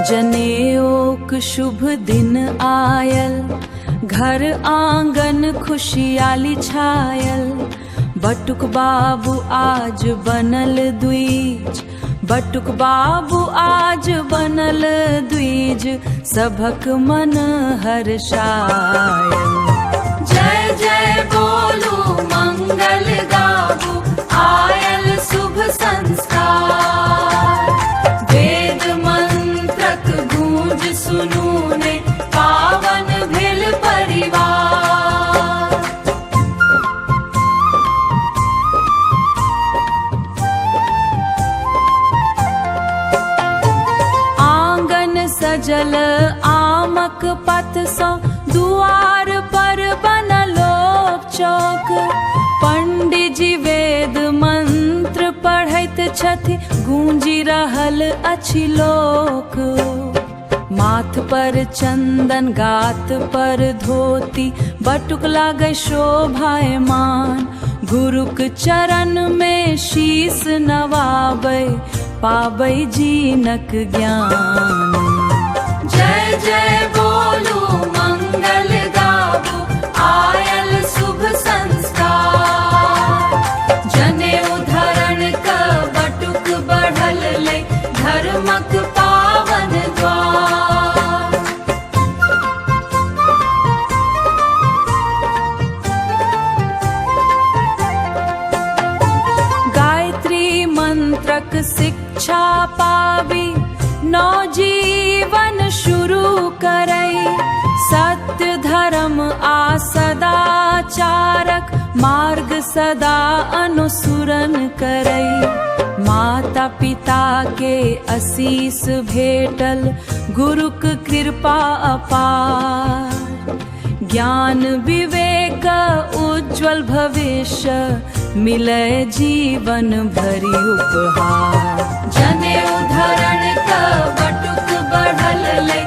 जनेऊक शुभ दिन आयल, घर आंगन खुशियाली छायल। बटुक बाबू आज बनल द्विज, बटुक बाबू आज बनल द्विज, सभक मन हर्षायल। जय जय बोलू मंगल गाबू, आयल शुभ संस्कार। वेद मंत्रक गूंज सुनू ने, पावन भेल परिवार। आंगन सजल आमक पत सँ, दुआर पर बनलो चौक। पंडित जी वेद मंत्र पढ़ैत छथि, गूंजी रहल अछि लोक। माथ पर चंदन गात पर धोती, बटुक लागे शोभायमान। गुरुक चरण में शीस नवाबै, पाबै जीनक ज्ञान। जय जय बोलू मंगल गाबू, आयल शुभ संस्कार। जनेऊ धरण क बटुक बढ़ल ले, धर्मक पावन द्वार। गायत्री मंत्रक शिक्षा पावी, नवजीवन शुरू करै। सत्य धर्म आ सदाचारक, मार्ग सदा अनुसरण करै। माता पिता के आशीष भेटल, गुरुक कृपा अपार। ज्ञान विवेक उज्ज्वल भविष्य, मिले जीवन भरि उपहार। जनेऊ धरण क बटुक बढ़ल ले,